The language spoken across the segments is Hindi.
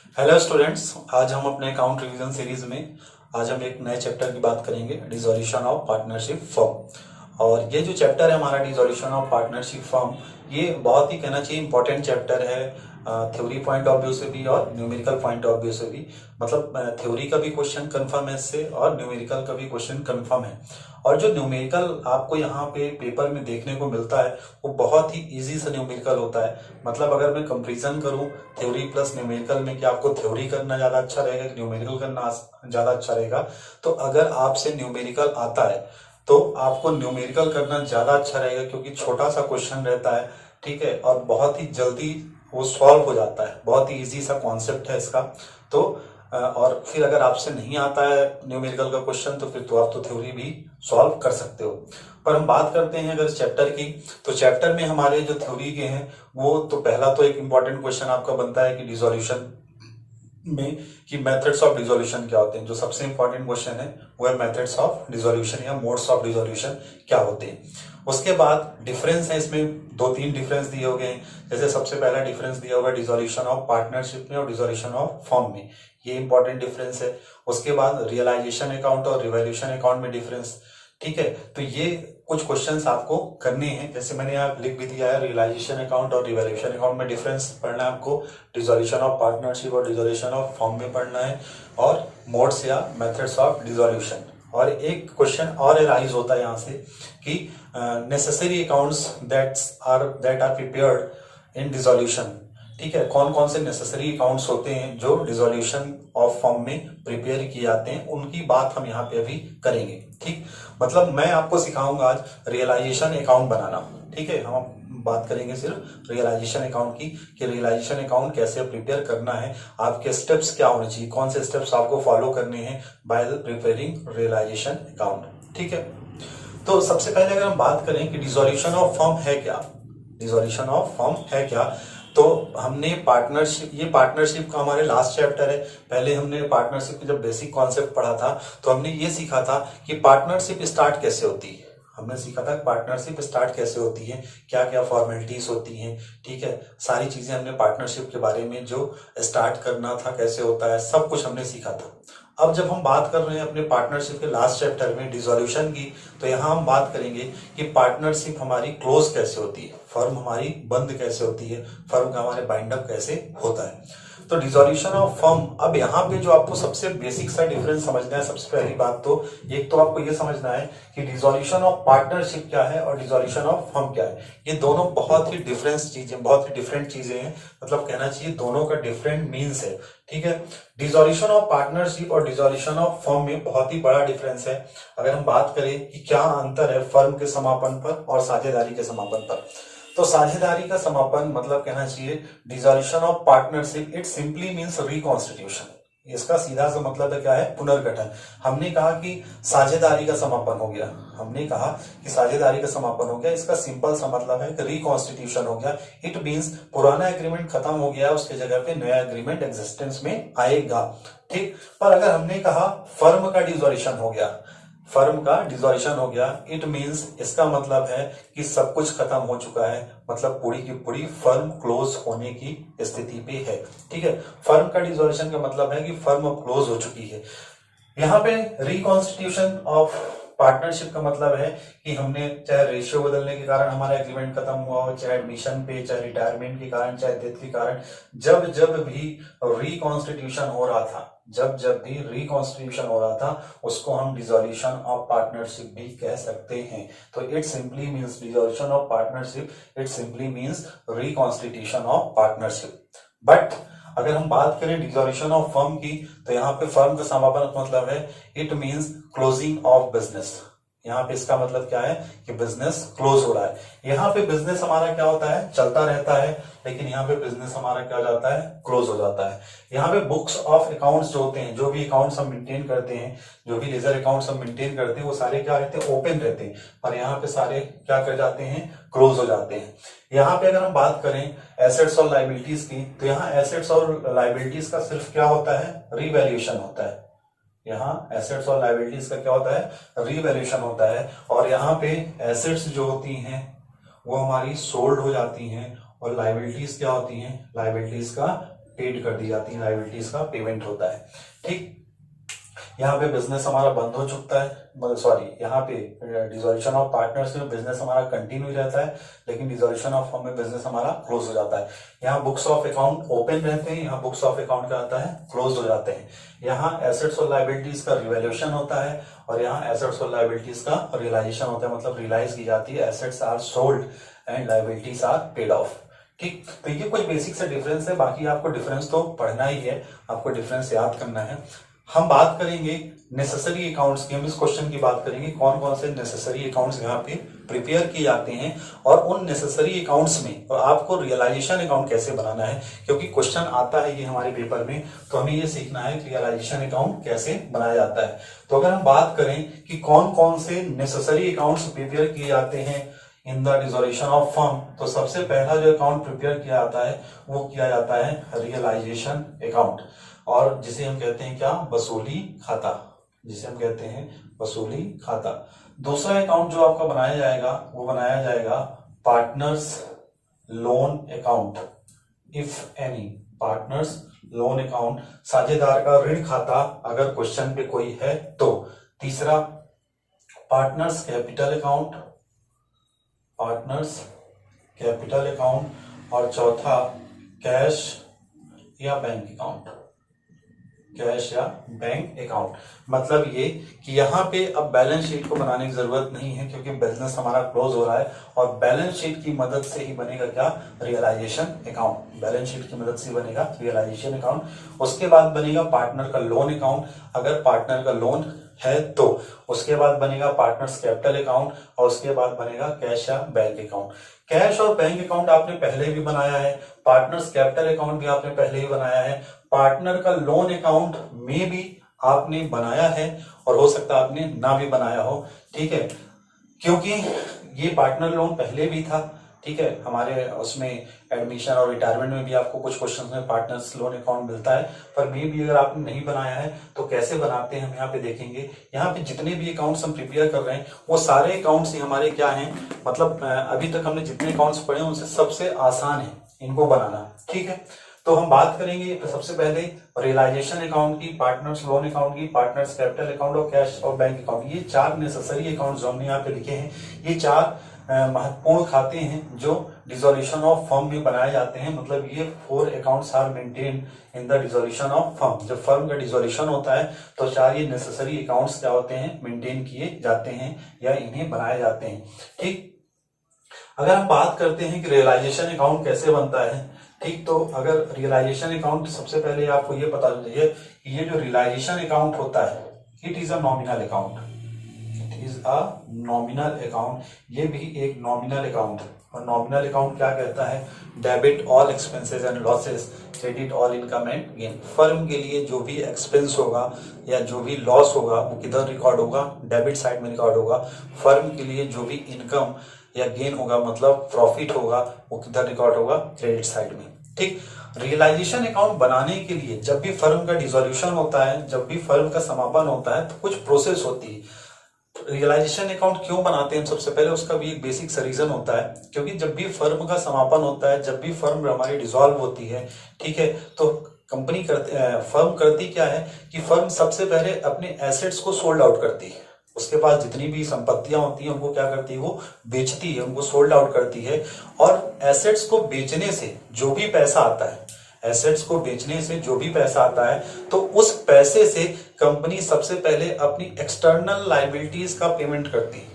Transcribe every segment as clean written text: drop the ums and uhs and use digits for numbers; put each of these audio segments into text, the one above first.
हेलो स्टूडेंट्स, आज हम अपने अकाउंट रिवीजन सीरीज में आज हम एक नए चैप्टर की बात करेंगे, डिसोल्यूशन ऑफ पार्टनरशिप फर्म। और ये जो चैप्टर है हमारा डिसोल्यूशन ऑफ पार्टनरशिप फर्म, ये बहुत ही कहना चाहिए इंपॉर्टेंट चैप्टर है, थ्योरी पॉइंट ऑफ व्यू से भी और न्यूमेरिकल पॉइंट ऑफ व्यू से भी। मतलब थ्योरी का भी क्वेश्चन कंफर्म है इससे और न्यूमेरिकल का भी क्वेश्चन कंफर्म है। और जो न्यूमेरिकल आपको यहाँ पे पेपर में देखने को मिलता है वो बहुत ही इजी सा न्यूमेरिकल होता है। मतलब अगर मैं कंपैरिजन करूँ थ्योरी प्लस न्यूमेरिकल में कि आपको थ्योरी करना ज्यादा अच्छा रहेगा कि न्यूमेरिकल करना ज्यादा अच्छा रहेगा, तो अगर आपसे न्यूमेरिकल आता है तो आपको न्यूमेरिकल करना ज्यादा अच्छा रहेगा, क्योंकि छोटा सा क्वेश्चन रहता है, ठीक है, और बहुत ही जल्दी वो सॉल्व हो जाता है, बहुत ही इजी सा कॉन्सेप्ट है इसका। तो और फिर अगर आपसे नहीं आता है न्यूमेरिकल का क्वेश्चन तो फिर तो आप तो थ्योरी भी सॉल्व कर सकते हो। पर हम बात करते हैं अगर चैप्टर की, तो चैप्टर में हमारे जो थ्योरी के हैं वो तो पहला तो एक इंपॉर्टेंट क्वेश्चन आपका बनता है कि डिसोल्यूशन में कि मेथड्स ऑफ डिसोल्यूशन क्या होते हैं। जो सबसे इंपॉर्टेंट क्वेश्चन है वो है मेथड्स ऑफ डिसोल्यूशन या मोड्स ऑफ डिसोल्यूशन क्या होते हैं। उसके बाद डिफरेंस है, इसमें दो तीन डिफरेंस दिए हो गए हैं। जैसे सबसे पहला डिफरेंस दिया होगा डिसोल्यूशन ऑफ पार्टनरशिप में और डिसोल्यूशन ऑफ फर्म में, ये इंपॉर्टेंट डिफरेंस है। उसके बाद रियलाइजेशन अकाउंट और रिवैल्यूएशन अकाउंट में डिफरेंस, ठीक है। तो ये कुछ क्वेश्चंस आपको करने हैं, जैसे मैंने यहाँ लिख भी दिया है, रियलाइजेशन अकाउंट और रिवैल्यूएशन अकाउंट में डिफरेंस पढ़ना है आपको, डिसोल्यूशन ऑफ पार्टनरशिप और डिसोल्यूशन ऑफ फर्म में पढ़ना है, और मोड्स या मेथड्स ऑफ डिसोल्यूशन। और एक क्वेश्चन और एराइज होता है यहाँ से कि necessary accounts that are prepared in dissolution, ठीक है, कौन कौन से नेसेसरी अकाउंट्स होते हैं जो डिसोल्यूशन ऑफ फर्म में प्रिपेयर किए जाते हैं, उनकी बात हम यहाँ पे अभी करेंगे। ठीक, मतलब मैं आपको सिखाऊंगा आज रियलाइजेशन अकाउंट बनाना, ठीक है। हम बात करेंगे सिर्फ रियलाइजेशन अकाउंट की कि रियलाइजेशन अकाउंट कैसे प्रिपेयर करना है, आपके स्टेप्स क्या होने चाहिए, कौन से स्टेप्स आपको फॉलो करने हैं बाय प्रिपेयरिंग रियलाइजेशन अकाउंट, ठीक है। तो सबसे पहले अगर हम बात करें कि डिसोल्यूशन ऑफ फर्म है क्या, डिसोल्यूशन ऑफ फर्म है क्या, तो हमने पार्टनरशिप, ये पार्टनरशिप का हमारे लास्ट चैप्टर है। पहले हमने पार्टनरशिप की जब बेसिक कॉन्सेप्ट पढ़ा था तो हमने ये सीखा था कि पार्टनरशिप स्टार्ट कैसे होती है। हमने सीखा था पार्टनरशिप स्टार्ट कैसे होती है, क्या क्या फॉर्मेलिटीज होती हैं, ठीक है, सारी चीजें हमने पार्टनरशिप के बारे में जो स्टार्ट करना था कैसे होता है सब कुछ हमने सीखा था। अब जब हम बात कर रहे हैं अपने पार्टनरशिप के लास्ट चैप्टर में डिसोल्यूशन की, तो यहाँ हम बात करेंगे कि पार्टनरशिप हमारी क्लोज कैसे होती है, फर्म हमारी बंद कैसे होती है, फर्म का हमारे बाइंड अप कैसे होता है। तो डिसोल्यूशन ऑफ फर्म, अब यहाँ पे जो आपको सबसे बेसिक सा डिफरेंस समझना है, सबसे पहली बात तो एक तो आपको ये समझना है कि डिसोल्यूशन ऑफ पार्टनरशिप क्या है और डिसोल्यूशन ऑफ फर्म क्या है। ये दोनों बहुत ही डिफरेंस चीजें, बहुत ही डिफरेंट चीजें हैं, मतलब कहना चाहिए दोनों का डिफरेंट मीन्स है, ठीक है। डिसोल्यूशन ऑफ पार्टनरशिप और डिसोल्यूशन ऑफ फर्म में बहुत ही बड़ा डिफरेंस है। अगर हम बात करें कि क्या अंतर है फर्म के समापन पर और साझेदारी के समापन पर, तो साझेदारी का समापन मतलब कहना चाहिए dissolution of partnership, it simply means reconstitution. इसका सीधा सा मतलब है क्या है, पुनर्गठन। हमने कहा कि साझेदारी का समापन हो गया, हमने कहा कि साझेदारी का समापन हो गया, इसका सिंपल सा मतलब है कि रिकॉन्स्टिट्यूशन हो गया। इट मींस पुराना एग्रीमेंट खत्म हो गया, उसके जगह पे नया एग्रीमेंट एग्जिस्टेंस में आएगा, ठीक। पर अगर हमने कहा फर्म का डिसोल्यूशन हो गया, फर्म का डिसोल्यूशन हो गया, इट मींस इसका मतलब है कि सब कुछ खत्म हो चुका है, मतलब पूरी की पूरी फर्म क्लोज होने की स्थिति पे है, ठीक है। फर्म का डिसोल्यूशन का मतलब है कि फर्म अब क्लोज हो चुकी है। यहाँ पे रिकॉन्स्टिट्यूशन ऑफ पार्टनरशिप का मतलब है कि हमने चाहे रेशियो बदलने के कारण हमारा एग्रीमेंट खत्म हुआ हो, चाहे एडमिशन पे, चाहे रिटायरमेंट के कारण, चाहे डेथ के कारण, जब जब भी रिकॉन्स्टिट्यूशन हो रहा था, जब जब भी रिकॉन्स्टिट्यूशन हो रहा था, उसको हम डिसोल्यूशन ऑफ पार्टनरशिप भी कह सकते हैं। तो it simply means dissolution of partnership, it simply means reconstitution of partnership. But अगर हम बात करें डिसोल्यूशन ऑफ फर्म की, तो यहाँ पे फर्म का समापन का मतलब है it means closing of business. यहाँ पे इसका मतलब क्या है कि बिजनेस क्लोज हो रहा है। यहाँ पे बिजनेस हमारा क्या होता है, चलता रहता है, लेकिन यहाँ पे बिजनेस हमारा क्या हो जाता है, क्लोज हो जाता है। यहाँ पे बुक्स ऑफ अकाउंट्स जो होते हैं, जो भी अकाउंट्स हम मेंटेन करते हैं, जो भी लेजर अकाउंट्स हम मेंटेन करते हैं, वो सारे क्या रहते हैं, ओपन रहते हैं, पर यहाँ पे सारे क्या कर जाते हैं, क्लोज हो जाते हैं। यहाँ पे अगर हम बात करें एसेट्स और लाइबिलिटीज की, तो यहाँ एसेट्स और लाइबिलिटीज का सिर्फ क्या होता है, रिवैल्यूएशन होता है। यहाँ एसेट्स और लाइबिलिटीज का क्या होता है, रिवैल्यूएशन होता है। और यहाँ पे एसेट्स जो होती हैं वो हमारी सोल्ड हो जाती हैं, और लाइबिलिटीज क्या होती हैं, लाइबिलिटीज का पेड कर दी जाती है, लाइबिलिटीज का पेमेंट होता है। ठीक, यहाँ पे बिजनेस हमारा बंद हो चुका है, मतलब सॉरी, यहाँ पे डिसॉल्यूशन ऑफ पार्टनर्स में बिजनेस हमारा कंटिन्यू रहता है, लेकिन डिसॉल्यूशन ऑफ फर्म में बिजनेस हमारा क्लोज हो जाता है। यहाँ बुक्स ऑफ अकाउंट ओपन रहते हैं, यहाँ बुक्स ऑफ अकाउंट क्या होता है, क्लोज हो जाते हैं। यहाँ एसेट्स और लाइबिलिटीज का रिवैल्यूएशन होता है, और यहाँ एसेट्स और लाइबिलिटीज का रियलाइजेशन होता है, मतलब रियलाइज की जाती है, assets are sold and liabilities are paid off. ठीक, तो ये कुछ बेसिक से डिफरेंस है, बाकी आपको डिफरेंस तो पढ़ना ही है, आपको डिफरेंस याद करना है। हम बात करेंगे नेसेसरी अकाउंट्स की, हम इस क्वेश्चन की बात करेंगे कौन कौन से नेसेसरी अकाउंट्स यहाँ पे प्रिपेयर किए जाते हैं, और उन नेसेसरी अकाउंट्स में आपको रियलाइजेशन अकाउंट कैसे बनाना है, क्योंकि क्वेश्चन आता है ये हमारे पेपर में, तो हमें ये सीखना है कि रियलाइजेशन अकाउंट कैसे बनाया जाता है। तो अगर हम बात करें कि कौन कौन से नेसेसरी अकाउंट्स प्रिपेयर किए जाते हैं इन द डिसॉल्यूशन ऑफ फर्म, तो सबसे पहला जो अकाउंट प्रिपेयर किया जाता है वो किया जाता है रियलाइजेशन अकाउंट, और जिसे हम कहते हैं क्या, वसूली खाता, जिसे हम कहते हैं वसूली खाता। दूसरा अकाउंट जो आपका बनाया जाएगा वो बनाया जाएगा partners loan account, if any, partners loan account, साझेदार का ऋण खाता अगर क्वेश्चन पे कोई है तो। तीसरा partners capital account, partners capital account, और चौथा कैश या बैंक अकाउंट, कैश या बैंक अकाउंट। मतलब ये कि यहाँ पे अब बैलेंस शीट को बनाने की जरूरत नहीं है, क्योंकि बिजनेस हमारा क्लोज हो रहा है, और बैलेंस शीट की मदद से ही बनेगा क्या, रियलाइजेशन अकाउंट, बैलेंस शीट की मदद से बनेगा रियलाइजेशन अकाउंट। उसके बाद बनेगा पार्टनर का लोन अकाउंट, अगर पार्टनर का लोन है तो। उसके बाद बनेगा पार्टनर्स कैपिटल अकाउंट, और उसके बाद बनेगा कैश या बैंक अकाउंट। कैश और बैंक अकाउंट आपने पहले भी बनाया है, पार्टनर्स कैपिटल अकाउंट भी आपने पहले ही बनाया है, पार्टनर का लोन अकाउंट में भी आपने बनाया है, और हो सकता है आपने ना भी बनाया हो। ठीक है, क्योंकि ये पार्टनर लोन पहले भी था। ठीक है, हमारे उसमें एडमिशन और रिटायरमेंट में भी आपको कुछ क्वेश्चंस में पार्टनर्स लोन अकाउंट मिलता है, पर मे भी अगर आपने नहीं बनाया है तो कैसे बनाते हैं हम यहाँ पे देखेंगे। यहाँ पे जितने भी अकाउंट्स हम प्रिपेयर कर रहे हैं वो सारे अकाउंट्स ही हमारे क्या हैं, मतलब अभी तक हमने जितने अकाउंट्स पढ़े हैं उनसे सबसे आसान है इनको बनाना। ठीक है, तो हम बात करेंगे सबसे पहले रियलाइजेशन अकाउंट की, पार्टनर्स लोन अकाउंट की, पार्टनर्स कैपिटल अकाउंट और कैश और बैंक अकाउंट। ये चार नेसेसरी अकाउंट जो हमने यहाँ पे लिखे हैं, ये चार महत्वपूर्ण खाते हैं जो डिसॉल्यूशन ऑफ फर्म में बनाए जाते हैं। मतलब ये 4 accounts are maintain in the dissolution of firm. जब फर्म का डिसॉल्यूशन होता है तो चार ये नेसेसरी अकाउंट्स क्या होते हैं, मेंटेन किए जाते हैं या इन्हें बनाए जाते हैं। ठीक, अगर हम बात करते हैं कि रियलाइजेशन अकाउंट कैसे बनता है, ठीक, तो अगर रियलाइजेशन अकाउंट, सबसे पहले आपको ये पता चाहिए कि ये जो रियलाइजेशन अकाउंट होता है it is a nominal account, it is a nominal account. ये भी एक नॉमिनल अकाउंट है, और नॉमिनल अकाउंट क्या कहता है, debit all expenses and losses, credit all income and gain. Firm के लिए जो भी एक्सपेंस होगा या जो भी लॉस होगा वो किधर रिकॉर्ड होगा, डेबिट साइड में रिकॉर्ड होगा। फर्म के लिए जो भी इनकम या गेन होगा, मतलब प्रॉफिट होगा, वो किधर रिकॉर्ड होगा, क्रेडिट साइड में। ठीक, रियलाइजेशन अकाउंट बनाने के लिए जब भी फर्म का डिसॉल्यूशन होता है, जब भी फर्म का समापन होता है, तो कुछ प्रोसेस होती है। रियलाइजेशन अकाउंट क्यों बनाते हैं, सबसे पहले उसका भी एक बेसिक सा रीजन होता है, क्योंकि जब भी फर्म का समापन होता है, जब भी फर्म हमारी डिसॉल्व होती है, ठीक है, तो फर्म करती क्या है कि फर्म सबसे पहले अपने एसेट्स को सोल्ड आउट करती है। उसके पास जितनी भी संपत्तियां होती हैं उनको क्या करती है, वो बेचती है, उनको सोल्ड आउट करती है। और एसेट्स को बेचने से जो भी पैसा आता है, एसेट्स को बेचने से जो भी पैसा आता है, तो उस पैसे से कंपनी सबसे पहले अपनी एक्सटर्नल लायबिलिटीज का पेमेंट करती है,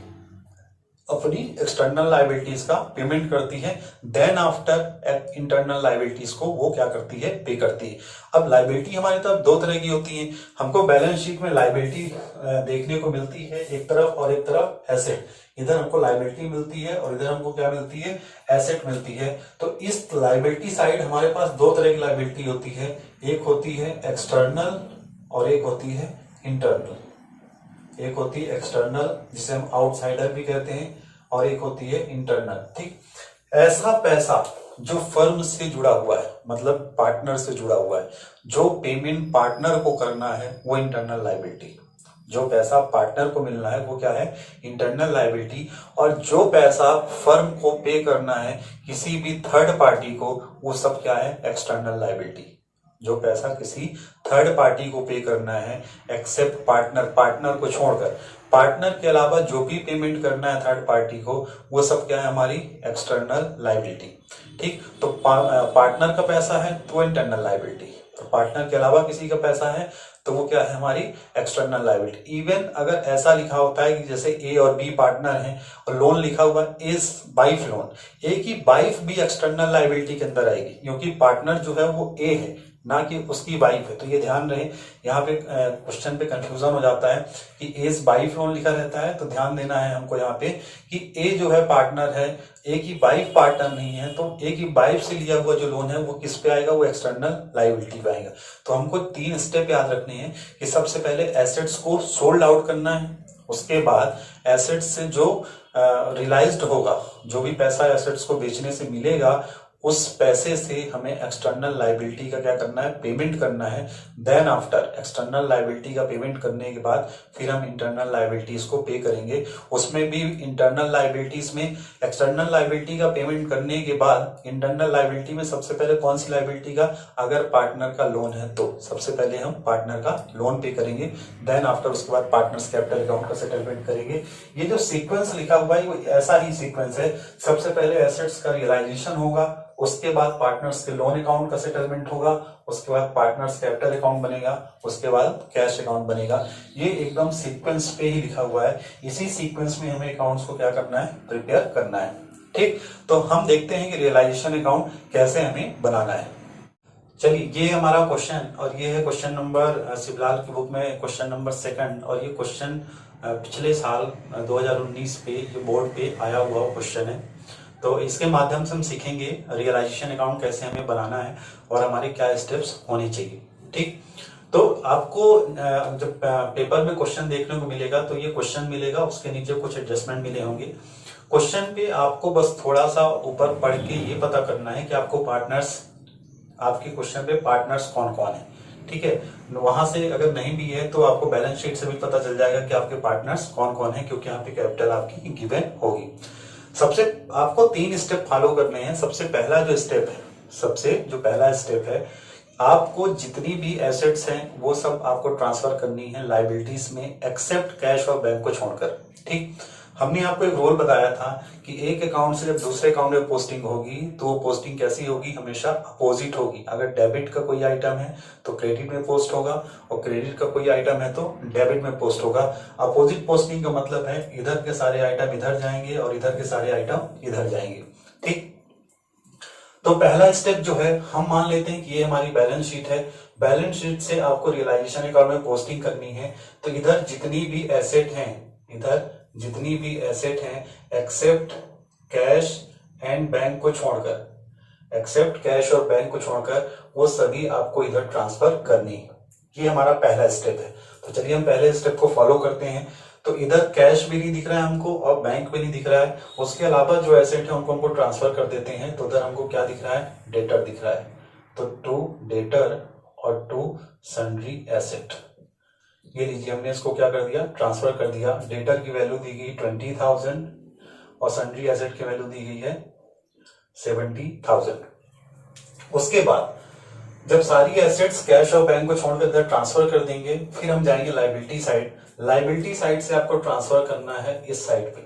अपनी एक्सटर्नल लायबिलिटीज का पेमेंट करती है। देन आफ्टर इंटरनल लायबिलिटीज को वो क्या करती है, पे करती है। अब लायबिलिटी हमारी तरफ दो तरह की होती है। हमको बैलेंस शीट में लायबिलिटी देखने को मिलती है एक तरफ, और एक तरफ एसेट। इधर हमको लायबिलिटी मिलती है और इधर हमको क्या मिलती है, एसेट मिलती है। तो इस लायबिलिटी साइड हमारे पास दो तरह की लायबिलिटी होती है, एक होती है एक्सटर्नल और एक होती है इंटरनल। एक होती है एक्सटर्नल जिसे हम आउटसाइडर भी कहते हैं, और एक होती है इंटरनल। ठीक, ऐसा पैसा जो फर्म से जुड़ा हुआ है, मतलब पार्टनर से जुड़ा हुआ है, जो पेमेंट पार्टनर को करना है वो इंटरनल लायबिलिटी। जो पैसा पार्टनर को मिलना है वो क्या है, इंटरनल लायबिलिटी। और जो पैसा फर्म को पे करना है किसी भी थर्ड पार्टी को, वो सब क्या है, एक्सटर्नल लायबिलिटी। जो पैसा किसी थर्ड पार्टी को पे करना है एक्सेप्ट पार्टनर, पार्टनर को छोड़कर, पार्टनर के अलावा जो भी पेमेंट करना है थर्ड पार्टी को, वो सब क्या है हमारी एक्सटर्नल लायबिलिटी। ठीक, तो पार्टनर का पैसा है तो वो इंटरनल लायबिलिटी, तो पार्टनर के अलावा किसी का पैसा है तो वो क्या है हमारी एक्सटर्नल लायबिलिटी। इवन अगर ऐसा लिखा होता है कि जैसे ए और बी पार्टनर हैं और लोन लिखा हुआ इज वाइफ लोन, ए की वाइफ भी एक्सटर्नल लायबिलिटी के अंदर आएगी, क्योंकि पार्टनर जो है वो ए है ना कि उसकी वाइफ है। तो ये ध्यान रहे, यहाँ पे क्वेश्चन पे कंफ्यूजन हो जाता है कि एज वाइफ लोन लिखा रहता है, तो ध्यान देना है हमको यहाँ पे कि ए जो है पार्टनर है, ए की वाइफ पार्टनर नहीं है, तो ए की वाइफ से लिया हुआ जो लोन है वो किस पे आएगा, वो एक्सटर्नल लायबिलिटी पे आएगा। तो हमको 3 स्टेप याद रखने हैं कि सबसे पहले एसेट्स को सोल्ड आउट करना है, उसके बाद एसेट्स से जो रियलाइज्ड होगा, जो भी पैसा एसेट्स को बेचने से मिलेगा, उस पैसे से हमें एक्सटर्नल लायबिलिटी का क्या करना है, पेमेंट करना है। देन आफ्टर एक्सटर्नल लायबिलिटी का पेमेंट करने के बाद फिर हम इंटरनल लायबिलिटीज को पे करेंगे। उसमें भी इंटरनल लायबिलिटीज में एक्सटर्नल लायबिलिटी का पेमेंट करने के बाद इंटरनल लायबिलिटी में सबसे पहले कौन सी लायबिलिटी का, अगर पार्टनर का लोन है तो सबसे पहले हम पार्टनर का लोन पे करेंगे। देन आफ्टर उसके बाद पार्टनर्स कैपिटल अकाउंट का सेटलमेंट करेंगे। ये जो सीक्वेंस लिखा हुआ है वो ऐसा ही सीक्वेंस है, सबसे पहले एसेट्स का रियलाइजेशन होगा, उसके बाद पार्टनर्स के लोन अकाउंट का सेटलमेंट होगा, उसके बाद पार्टनर्स कैपिटल अकाउंट बनेगा, उसके बाद कैश अकाउंट बनेगा। ये एकदम सीक्वेंस पे ही लिखा हुआ है, इसी सीक्वेंस में हमें अकाउंट्स को क्या करना है, प्रिपेयर करना है। ठीक, तो हम देखते हैं कि रियलाइजेशन अकाउंट कैसे हमें बनाना है। चलिए, ये हमारा क्वेश्चन, और ये है क्वेश्चन नंबर शिवलाल की बुक में क्वेश्चन नंबर 2, और ये क्वेश्चन पिछले साल 2019 पे ये बोर्ड पे आया हुआ क्वेश्चन है। तो इसके माध्यम से हम सीखेंगे रियलाइजेशन अकाउंट कैसे हमें बनाना है और हमारे क्या स्टेप्स होने चाहिए। ठीक, तो आपको जब पेपर में क्वेश्चन देखने को मिलेगा तो ये क्वेश्चन मिलेगा, उसके नीचे कुछ एडजस्टमेंट मिले होंगे। क्वेश्चन पे आपको बस थोड़ा सा ऊपर पढ़ के ये पता करना है कि आपको पार्टनर्स, आपके क्वेश्चन पे पार्टनर्स कौन कौन है। ठीक है, वहां से अगर नहीं भी है तो आपको बैलेंस शीट से भी पता चल जाएगा कि आपके पार्टनर्स कौन कौन है, क्योंकि यहाँ पे कैपिटल आपकी गिवन होगी। सबसे आपको 3 स्टेप फॉलो करने हैं। सबसे पहला जो स्टेप है, सबसे जो पहला स्टेप है, आपको जितनी भी एसेट्स हैं वो सब आपको ट्रांसफर करनी है लायबिलिटीज में, एक्सेप्ट कैश और बैंक को छोड़कर। ठीक, हमने आपको एक रूल बताया था कि एक अकाउंट से जब दूसरे अकाउंट में पोस्टिंग होगी तो वो पोस्टिंग कैसी होगी, हमेशा अपोजिट होगी। अगर डेबिट का कोई आइटम है तो क्रेडिट में पोस्ट होगा, और क्रेडिट का कोई आइटम है तो डेबिट में पोस्ट होगा। अपोजिट पोस्टिंग का मतलब है इधर के सारे आइटम इधर जाएंगे और इधर के सारे आइटम इधर जाएंगे। ठीक, तो पहला स्टेप जो है, हम मान लेते हैं कि ये हमारी बैलेंस शीट है। बैलेंस शीट से आपको रियलाइजेशन अकाउंट में पोस्टिंग करनी है, तो इधर जितनी भी एसेट हैं, इधर जितनी भी एसेट हैं एक्सेप्ट कैश एंड बैंक को छोड़कर, एक्सेप्ट कैश और बैंक को छोड़कर वो सभी आपको इधर ट्रांसफर करनी है। ये हमारा पहला स्टेप है। तो चलिए हम पहले स्टेप को फॉलो करते हैं। तो इधर कैश भी नहीं दिख रहा है हमको और बैंक भी नहीं दिख रहा है, उसके अलावा जो एसेट है उनको हमको ट्रांसफर कर देते हैं। तो उधर हमको क्या दिख रहा है, डेटर दिख रहा है। तो टू डेटर और टू सन्ड्री एसेट, ये लीजिए हमने इसको क्या कर दिया, ट्रांसफर कर दिया। डेटर की वैल्यू दी गई 20,000 और सन्ड्री एसेट की वैल्यू दी गई है 70,000। उसके बाद जब सारी एसेट्स कैश और बैंक को छोड़कर इधर ट्रांसफर कर देंगे, फिर हम जाएंगे लायबिलिटी साइड। लायबिलिटी साइड से आपको ट्रांसफर करना है इस साइड पे।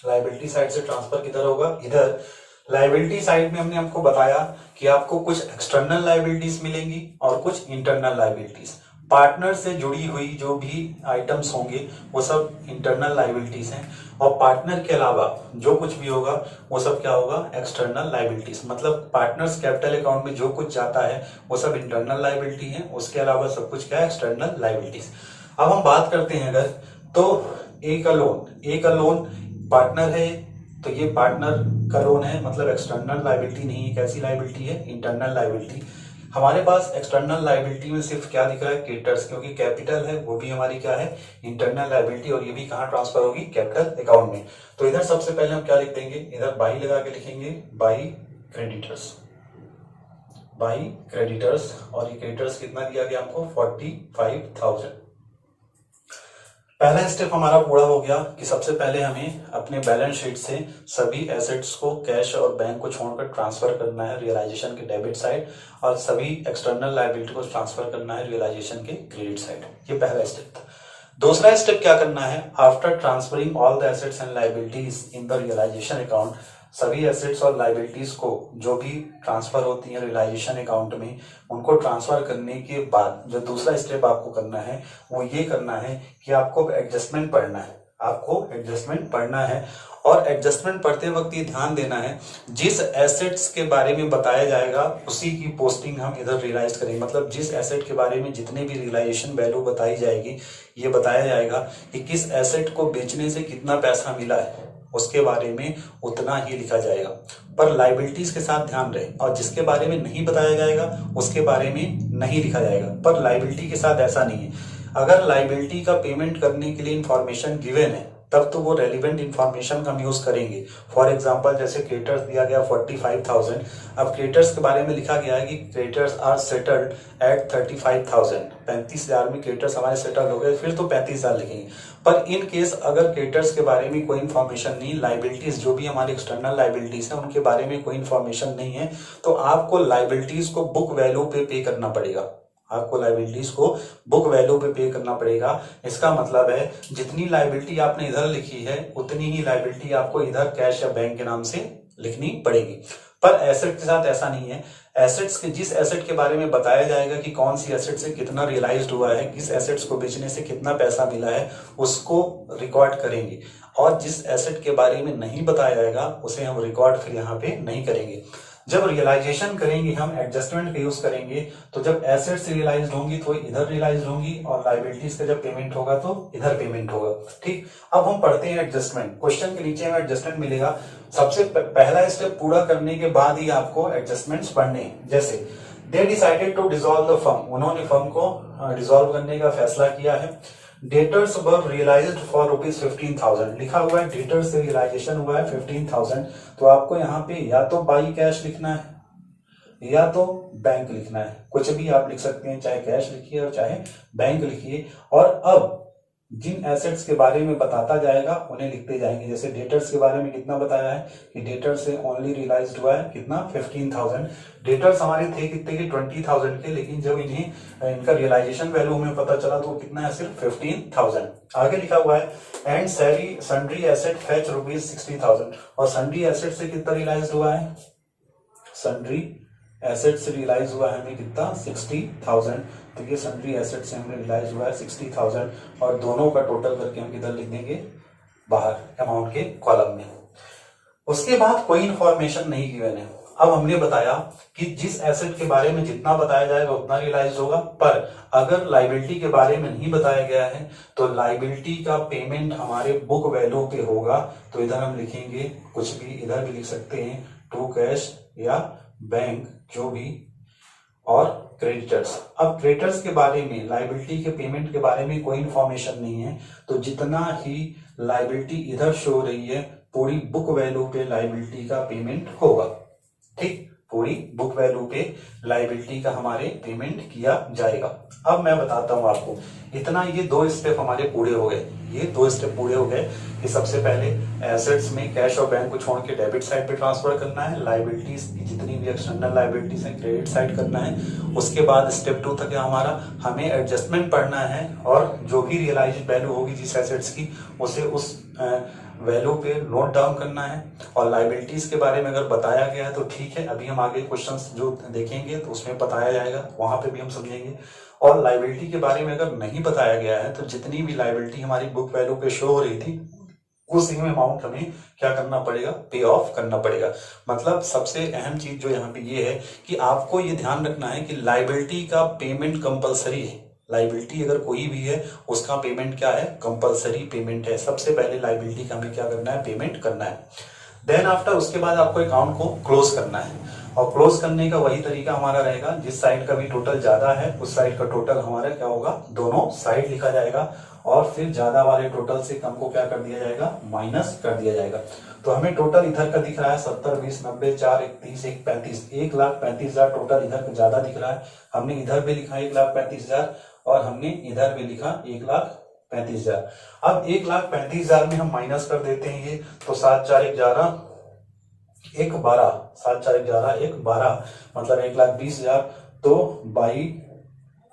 लायबिलिटी साइड से ट्रांसफर किधर होगा, इधर। लायबिलिटी साइड में हमने आपको बताया कि आपको कुछ एक्सटर्नल लायबिलिटीज मिलेंगी और कुछ इंटरनल लायबिलिटीज। पार्टनर से जुड़ी हुई जो भी आइटम्स होंगे वो सब इंटरनल लायबिलिटीज हैं, और पार्टनर के अलावा जो कुछ भी होगा वो सब क्या होगा, एक्सटर्नल लायबिलिटीज। मतलब पार्टनर्स कैपिटल अकाउंट में जो कुछ जाता है वो सब इंटरनल लायबिलिटी है, उसके अलावा सब कुछ क्या है, एक्सटर्नल लायबिलिटीज। अब हम बात करते हैं अगर, तो ए का लोन पार्टनर है, तो ये पार्टनर का लोन है, मतलब एक्सटर्नल लायबिलिटी नहीं है। कैसी लायबिलिटी है, इंटरनल लायबिलिटी। हमारे पास एक्सटर्नल लायबिलिटी में सिर्फ क्या दिख रहा है, क्रेडिटर्स, क्योंकि कैपिटल है वो भी हमारी क्या है, इंटरनल लायबिलिटी, और ये भी कहाँ ट्रांसफर होगी, कैपिटल अकाउंट में। तो इधर सबसे पहले हम क्या लिख देंगे, इधर बाई लगा के लिखेंगे, बाई क्रेडिटर्स, बाई क्रेडिटर्स। और ये क्रेडिटर्स कितना दिया गया हमको, 45,000। पहला स्टेप हमारा पूरा हो गया कि सबसे पहले हमें अपने बैलेंस शीट से सभी एसेट्स को कैश और बैंक को छोड़कर ट्रांसफर करना है रियलाइजेशन के डेबिट साइड, और सभी एक्सटर्नल लायबिलिटी को ट्रांसफर करना है रियलाइजेशन के क्रेडिट साइड। ये पहला स्टेप था। दूसरा स्टेप क्या करना है, after transferring all the assets and liabilities in the realisation account, सभी एसेट्स और लायबिलिटीज को जो भी ट्रांसफर होती है रियलाइजेशन अकाउंट में, उनको ट्रांसफर करने के बाद जो दूसरा स्टेप आपको करना है वो ये करना है कि आपको एडजस्टमेंट पढ़ना है। आपको एडजस्टमेंट पढ़ना है और एडजस्टमेंट पढ़ते वक्त ये ध्यान देना है जिस एसेट्स के बारे में बताया जाएगा उसी की पोस्टिंग हम इधर रियलाइज करेंगे। मतलब जिस एसेट के बारे में जितने भी रियलाइजेशन वैल्यू बताई जाएगी, ये बताया जाएगा कि किस एसेट को बेचने से कितना पैसा मिला है, उसके बारे में उतना ही लिखा जाएगा। पर लायबिलिटीज के साथ ध्यान रहे, और जिसके बारे में नहीं बताया जाएगा उसके बारे में नहीं लिखा जाएगा। पर लायबिलिटी के साथ ऐसा नहीं है। अगर लायबिलिटी का पेमेंट करने के लिए इंफॉर्मेशन गिवन है तब तो वो रेलिवेंट इंफॉर्मेशन का हम यूज करेंगे। फॉर एग्जांपल जैसे क्रेडिटर्स दिया गया 45,000, अब क्रेडिटर्स के बारे में लिखा गया है कि क्रेडिटर्स आर सेटल्ड एट 35,000, 35,000 में क्रेडिटर्स हमारे सेटल हो गए, फिर तो 35,000 लिखेंगे। पर इन केस अगर क्रेडिटर्स के बारे में कोई इन्फॉर्मेशन नहीं, लायबिलिटीज जो भी हमारे एक्सटर्नल लायबिलिटीज है उनके बारे में कोई इन्फॉर्मेशन नहीं है, तो आपको लायबिलिटीज को बुक वैल्यू पे करना पड़ेगा। आपको लायबिलिटीज को बुक वैल्यू पे करना पड़ेगा। इसका मतलब है जितनी लायबिलिटी आपने इधर लिखी है उतनी ही लायबिलिटी आपको इधर कैश या बैंक के नाम से लिखनी पड़ेगी। पर एसेट के साथ ऐसा नहीं है। एसेट्स के जिस एसेट के बारे में बताया जाएगा कि कौन सी एसेट से कितना रियलाइज्ड हुआ है, किस एसेट्स को बेचने से कितना पैसा मिला है, उसको रिकॉर्ड करेंगे। और जिस एसेट के बारे में नहीं बताया जाएगा उसे हम रिकॉर्ड फिर यहाँ पे नहीं करेंगे। जब रियलाइजेशन करेंगे हम एडजस्टमेंट का यूज करेंगे, तो जब एसेट्स रियलाइज होंगी तो इधर रियलाइज होंगी, और लायबिलिटीज का जब पेमेंट होगा तो इधर पेमेंट होगा। ठीक, अब हम पढ़ते हैं एडजस्टमेंट। क्वेश्चन के नीचे में एडजस्टमेंट मिलेगा। सबसे पहला स्टेप पूरा करने के बाद ही आपको एडजस्टमेंट्स पढ़ने हैं। जैसे they decided to dissolve the firm, उन्होंने फर्म को डिसॉल्व करने का फैसला किया है। डेटर्स वर रियलाइज्ड फॉर ₹15,000, लिखा हुआ है डेटर्स से रियलाइजेशन हुआ है 15,000, तो आपको यहाँ पे या तो बाई कैश लिखना है या तो बैंक लिखना है। कुछ भी आप लिख सकते हैं, चाहे कैश लिखिए और चाहे बैंक लिखिए। और अब जिन एसेट्स के बारे में बताता जाएगा उन्हें लिखते जाएंगे। जैसे डेटर्स के बारे में कितना बताया है कि डेटर्स से ओनली रियलाइज्ड हुआ है कितना 15,000। डेटर्स हमारे थे कितने के 20,000 के, लेकिन जब इन्हें इनका रियलाइजेशन वैल्यू हमें पता चला तो कितना है, सिर्फ 15,000। आगे लिखा हुआ है एंड सन्ड्री एसेट फेच ₹60,000, और सन्ड्री एसेट से कितना रियलाइज्ड हुआ है, सन्ड्री एसेट से रियलाइज हुआ है हमें कितना 60,000। तो ये सन्ड्री एसेट से हमें रियलाइज हुआ है 60,000, और दोनों का टोटल करके हम किधर लिख देंगे, बाहर अमाउंट के कॉलम में। उसके बाद कोई इंफॉर्मेशन नहीं गिवन है। अब हमने बताया कि जिस एसेट के बारे में जितना बताया जाएगा उतना रियलाइज होगा, पर अगर लायबिलिटी के बारे में नहीं बताया गया है तो लायबिलिटी का पेमेंट हमारे बुक वैल्यू पे होगा। तो इधर हम लिखेंगे कुछ भी, इधर भी लिख सकते हैं टू कैश या बैंक जो भी, और क्रेडिटर्स। अब क्रेडिटर्स के बारे में, लायबिलिटी के पेमेंट के बारे में कोई इंफॉर्मेशन नहीं है, तो जितना ही लायबिलिटी इधर शो हो रही है पूरी बुक वैल्यू पे लायबिलिटी का पेमेंट होगा। ठीक, पूरी बुक वैल्यू पे लायबिलिटी का हमारे पेमेंट किया जाएगा। अब मैं बताता हूं आपको, इतना ये 2 स्टेप हमारे पूरे हो गए। ये 2 स्टेप पूरे हो गए कि सबसे पहले एसेट्स में कैश और बैंक को छोड़ के डेबिट साइड पे ट्रांसफर करना है, लायबिलिटीज जितनी भी एक्सटर्नल लायबिलिटीज हैं क्रेडिट साइड करना है। उसके बाद स्टेप 2 तक हमारा हमें एडजस्टमेंट पढ़ना है, और जो भी रियलाइज्ड वैल्यू होगी जिस एसेट्स की उसे उस वैल्यू पे नोट डाउन करना है। और लायबिलिटीज के बारे में अगर बताया गया है तो ठीक है, अभी हम आगे क्वेश्चंस जो देखेंगे तो उसमें बताया जाएगा, वहां पे भी हम समझेंगे। और लायबिलिटी के बारे में अगर नहीं बताया गया है तो जितनी भी लायबिलिटी हमारी बुक वैल्यू पे शो हो रही थी उस सेम अमाउंट हमें क्या करना पड़ेगा, पे ऑफ करना पड़ेगा। मतलब सबसे अहम चीज जो यहाँ पे ये है कि आपको ये ध्यान रखना है कि लायबिलिटी का पेमेंट कंपलसरी है। लायबिलिटी अगर कोई भी है उसका पेमेंट क्या है, कंपलसरी पेमेंट है। सबसे पहले लायबिलिटी का हमें क्या करना है, पेमेंट करना है। देन आफ्टर उसके बाद आपको अकाउंट को क्लोज करना है, और क्लोज करने का वही तरीका हमारा रहेगा, जिस साइड का भी टोटल ज्यादा है उस साइड का टोटल हमारा क्या होगा, दोनों साइड लिखा जाएगा, और फिर ज्यादा वाले टोटल से कम को क्या कर दिया जाएगा, माइनस कर दिया जाएगा। तो हमें टोटल इधर का दिख रहा है 70, 20, 90, 4, 31, 1, 35, 1,35,000 टोटल इधर का ज्यादा दिख रहा है। हमने इधर भी लिखा 1,35,000 और हमने इधर भी लिखा 1,35,000। 35,000। अब 1,35,000 में हम माइनस कर देते हैं ये, तो 7,4,11 एक 12, 7,4,11 एक 12, मतलब 1,20,000। तो बाई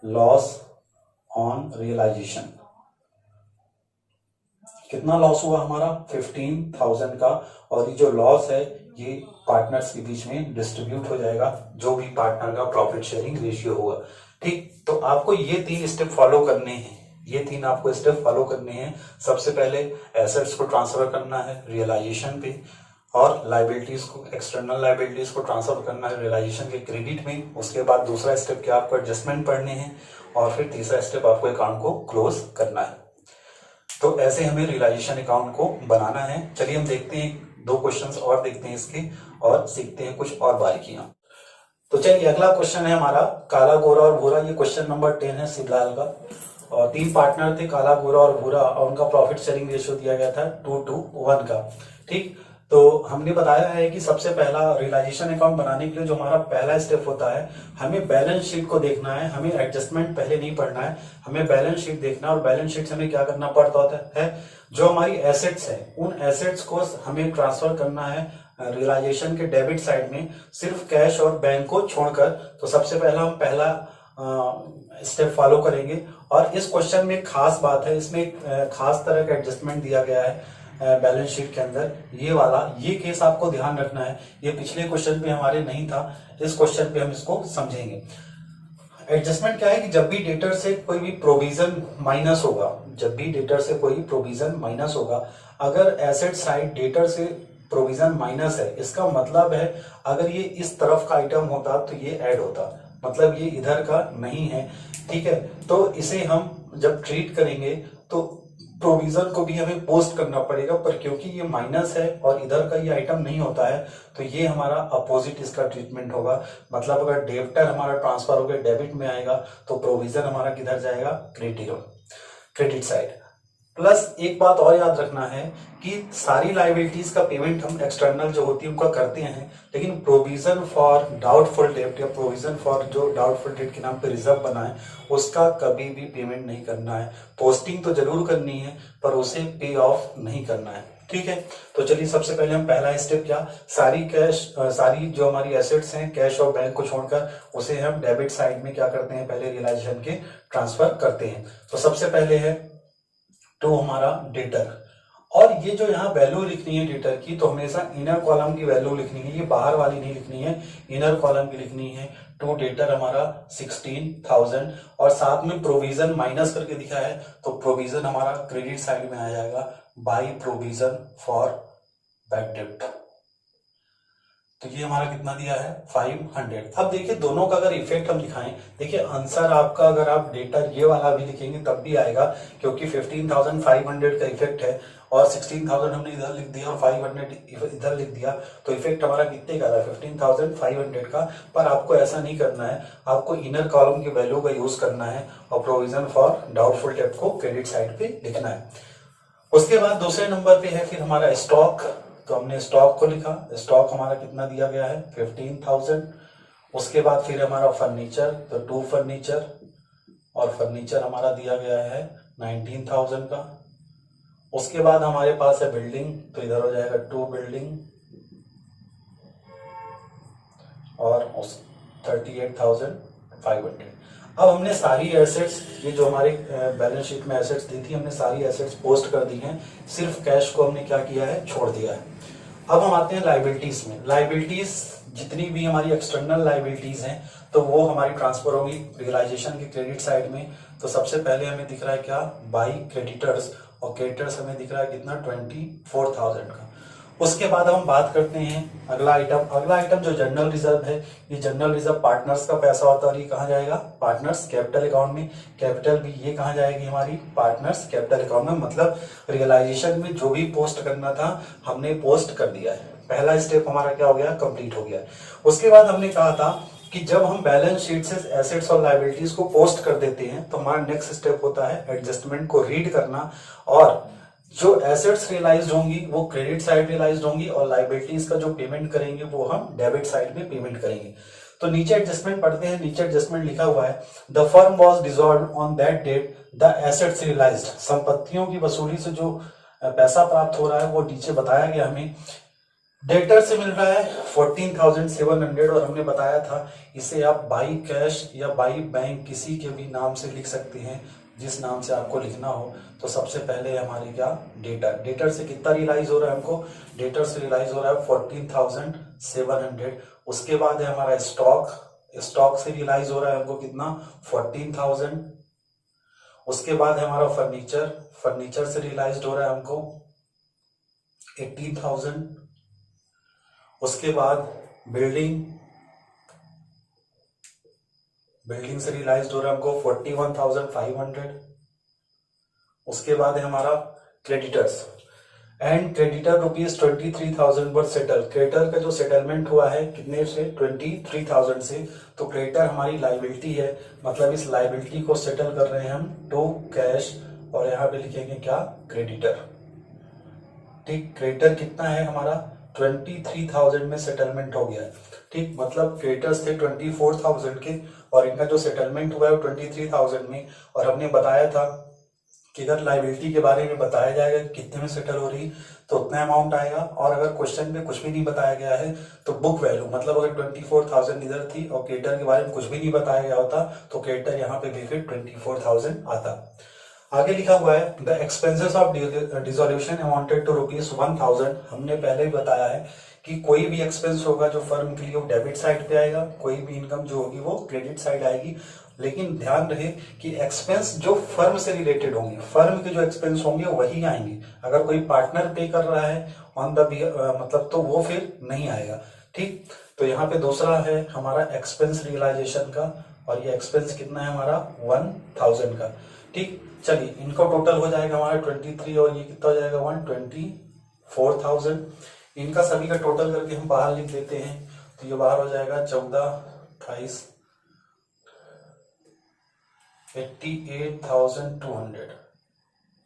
लॉस ऑन रियलाइजेशन कितना लॉस हुआ हमारा 15,000 का। और ये जो लॉस है ये पार्टनर्स के बीच में डिस्ट्रीब्यूट हो जाएगा, जो भी पार्टनर का प्रॉफिट शेयरिंग रेशियो होगा। ठीक, तो आपको ये 3 स्टेप फॉलो करने हैं, ये 3 आपको स्टेप फॉलो करने हैं। सबसे पहले एसेट्स को ट्रांसफर करना है रियलाइजेशन पे, और लाइबिलिटीज को, एक्सटर्नल लाइबिलिटीज को ट्रांसफर करना है रियलाइजेशन के क्रेडिट में। उसके बाद दूसरा स्टेप क्या, आपको एडजस्टमेंट पढ़ने हैं, और फिर तीसरा स्टेप आपको अकाउंट को क्लोज करना है। तो ऐसे हमें रियलाइजेशन अकाउंट को बनाना है। चलिए हम देखते हैं 2 क्वेश्चंस और देखते हैं इसके, और सीखते हैं कुछ और बारीकियां। तो चलिए अगला क्वेश्चन है हमारा काला गोरा और भूरा। ये क्वेश्चन नंबर 10 है शिवलाल का। और 3 पार्टनर थे, काला गोरा और भूरा, और उनका प्रॉफिट शेयरिंग रेशियो दिया गया था 2:1 का। ठीक, तो हमने बताया है कि सबसे पहला रियलाइजेशन अकाउंट बनाने के लिए जो हमारा पहला स्टेप होता है, हमें बैलेंस शीट को देखना है। हमें एडजस्टमेंट पहले नहीं पढ़ना है, हमें बैलेंस शीट देखना है। और बैलेंस शीट से हमें क्या करना पड़ता होता है, जो हमारी एसेट्स है उन एसेट्स को हमें ट्रांसफर करना है रियलाइजेशन के डेबिट साइड में, सिर्फ कैश और बैंक को छोड़कर। तो सबसे पहला हम पहला स्टेप फॉलो करेंगे। और इस क्वेश्चन में खास बात है, इसमें एक खास तरह का एडजस्टमेंट दिया गया है बैलेंस शीट के अंदर। ये वाला, ये केस आपको ध्यान रखना है, ये पिछले क्वेश्चन पे हमारे नहीं था, इस क्वेश्चन पे हम इसको समझेंगे। एडजस्टमेंट क्या है कि जब भी डेटर से कोई भी प्रोविजन माइनस होगा, जब भी डेटर से कोई प्रोविजन माइनस होगा, अगर एसेट साइड डेटर से प्रोविजन माइनस है, इसका मतलब है अगर ये इस तरफ का आइटम होता तो ये ऐड होता, मतलब ये इधर का नहीं है। ठीक है, तो इसे हम जब ट्रीट करेंगे तो प्रोविजन को भी हमें पोस्ट करना पड़ेगा, पर क्योंकि ये माइनस है और इधर का ये आइटम नहीं होता है, तो ये हमारा अपोजिट इसका ट्रीटमेंट होगा। मतलब अगर डेबिटर हमारा ट्रांसफर होकर डेबिट में आएगा, तो प्रोविजन हमारा किधर जाएगा, क्रेडिट साइड। प्लस एक बात और याद रखना है कि सारी लाइबिलिटीज का पेमेंट हम एक्सटर्नल जो होती है उनका करते हैं, लेकिन प्रोविजन फॉर डाउटफुल डेब्ट या प्रोविजन फॉर जो डाउटफुल डेब्ट के नाम पे रिजर्व बना है, उसका कभी भी पेमेंट नहीं करना है। पोस्टिंग तो जरूर करनी है, पर उसे पे ऑफ नहीं करना है। ठीक है, तो चलिए सबसे पहले हम पहला स्टेप क्या, सारी जो हमारी एसेट्स हैं कैश और बैंक को छोड़कर, उसे हम डेबिट साइड में क्या करते हैं, पहले रियलाइजेशन के ट्रांसफर करते हैं। तो सबसे पहले है तो हमारा डेटर, और ये जो यहाँ वैल्यू लिखनी है डेटर की, तो हमेशा इनर कॉलम की वैल्यू लिखनी है, ये बाहर वाली नहीं लिखनी है, इनर कॉलम की लिखनी है। टू डेटर हमारा 16,000, और साथ में प्रोविजन माइनस करके दिखा है, तो प्रोविजन हमारा क्रेडिट साइड में आ जाएगा बाई प्रोविजन फॉर बैड डेब्ट। तो ये हमारा कितना दिया है 500। अब देखिए दोनों का अगर इफेक्ट हम दिखाएं, देखिए आंसर आपका अगर आप डेटर ये वाला भी लिखेंगे तब भी आएगा, क्योंकि 15,500 का इफेक्ट है, और 16,000 हमने इधर लिख दिया और 500 इधर लिख दिया, तो इफेक्ट हमारा कितने का था 15,500 का। पर आपको ऐसा नहीं करना है, आपको इनर कॉलम की वैल्यू का यूज करना है, और प्रोविजन फॉर डाउटफुल डेब्ट को क्रेडिट साइड पे लिखना है। उसके बाद दूसरे नंबर पे है फिर हमारा स्टॉक, तो हमने स्टॉक को लिखा, स्टॉक हमारा कितना दिया गया है 15,000। उसके बाद फिर हमारा फर्नीचर, तो 2 फर्नीचर, और फर्नीचर हमारा दिया गया है 19,000 का। उसके बाद हमारे पास है बिल्डिंग, तो इधर हो जाएगा 2 बिल्डिंग, और 38,500। अब हमने सारी एसेट्स, ये जो हमारे बैलेंस शीट में एसेट्स दी थी, हमने सारी एसेट्स पोस्ट कर दी हैं, सिर्फ कैश को हमने क्या किया है, छोड़ दिया है। अब हम आते हैं लाइबिलिटीज में। लाइबिलिटीज जितनी भी हमारी एक्सटर्नल लाइबिलिटीज हैं, तो वो हमारी ट्रांसफर होगी रियलाइजेशन के क्रेडिट साइड में। तो सबसे पहले हमें दिख रहा है क्या, बाई क्रेडिटर्स, और क्रेडिटर्स हमें दिख रहा है कितना 24,000 का। उसके बाद हम बात करते हैं अगला आइटम जो जनरल रिजर्व है, ये जनरल रिजर्व पार्टनर्स का पैसा होता है, और ये कहाँ जाएगा, पार्टनर्स कैपिटल अकाउंट में। कैपिटल भी ये कहाँ जाएगी, हमारी पार्टनर्स कैपिटल अकाउंट में। मतलब रियलाइजेशन में जो भी पोस्ट करना था हमने पोस्ट कर दिया है, पहला स्टेप हमारा क्या हो गया, कंप्लीट हो गया। उसके बाद हमने कहा था कि जब हम बैलेंस शीट से एसेट्स और लायबिलिटीज को पोस्ट कर देते हैं, तो हमारा नेक्स्ट स्टेप होता है एडजस्टमेंट को रीड करना, और जो एसेट्स रियलाइज होंगी वो क्रेडिट साइड रियलाइज होंगी और लाइबिलिटीज का जो पेमेंट करेंगे वो हम डेबिट साइड में पेमेंट करेंगे। तो नीचे एडजस्टमेंट पढ़ते हैं। नीचे एडजस्टमेंट लिखा हुआ है, the firm was dissolve on that date the assets realised. संपत्तियों की वसूली से जो पैसा प्राप्त हो रहा है वो नीचे बताया गया हमें। डेटर से मिल रहा है 14,700 और हमने बताया था इसे आप बाई कैश या बाई बैंक किसी के भी नाम से लिख सकते हैं, जिस नाम से आपको लिखना हो। तो सबसे पहले हमारी क्या डेटर, डेटर से कितना रियलाइज हो रहा है हमको, डेटर से रियलाइज हो रहा है 14,700। उसके बाद है हमारा स्टॉक, स्टॉक से रियलाइज हो रहा है हमको कितना 14,000। उसके बाद है हमारा फर्नीचर, फर्नीचर से रियलाइज हो रहा है हमको 18,000। उसके बाद बिल्डिंग, बिल्डिंग से रियलाइज हो रहा है हमको 41,500। उसके बाद है हमारा क्रेडिटर्स, एंड क्रेडिटर ₹23,000 पर सेटल। क्रेडिटर का जो सेटलमेंट हुआ है कितने से, 23,000 से। तो क्रेडिटर हमारी लाइबिलिटी है, मतलब इस लाइबिलिटी को सेटल कर रहे हैं हम टू कैश, और यहाँ पे लिखेंगे क्या, क्रेडिटर। ठीक, क्रेडिटर कितना है हमारा 23,000 में सेटलमेंट हो गया है। ठीक, मतलब क्रेडिटर्स थे 24,000 के और इनका जो सेटलमेंट हुआ है वो 23,000 में। और हमने बताया था कि अगर लाइबिलिटी के बारे में बताया जाएगा कितने में सेटल हो रही तो उतना अमाउंट आएगा, और अगर क्वेश्चन में कुछ भी नहीं बताया गया है तो बुक वैल्यू, मतलब अगर 24,000 इधर थी और क्रेडिटर के बारे में कुछ भी नहीं बताया गया होता तो क्रेडिटर यहाँ पे भी फिर 24,000 आता। आगे लिखा हुआ है the expenses of dissolution amounted to ₹1,000। हमने पहले ही बताया है कि कोई भी एक्सपेंस होगा जो फर्म के लिए वो डेबिट साइड पे आएगा, कोई भी इनकम जो होगी वो क्रेडिट साइड आएगी। लेकिन ध्यान रहे कि एक्सपेंस जो फर्म से रिलेटेड होंगे, फर्म के जो एक्सपेंस होंगे वही आएंगे। अगर कोई पार्टनर पे कर रहा है ऑन द मतलब तो वो फिर नहीं आएगा। ठीक, तो यहाँ पे दूसरा है हमारा एक्सपेंस रियलाइजेशन का, और ये एक्सपेंस कितना है हमारा 1,000 का। ठीक, चलिए इनको टोटल हो जाएगा हमारा 23 और ये कितना हो जाएगा 124,000। इनका सभी का टोटल करके हम बाहर लिख देते हैं तो ये बाहर हो जाएगा 14, 28, 88,200,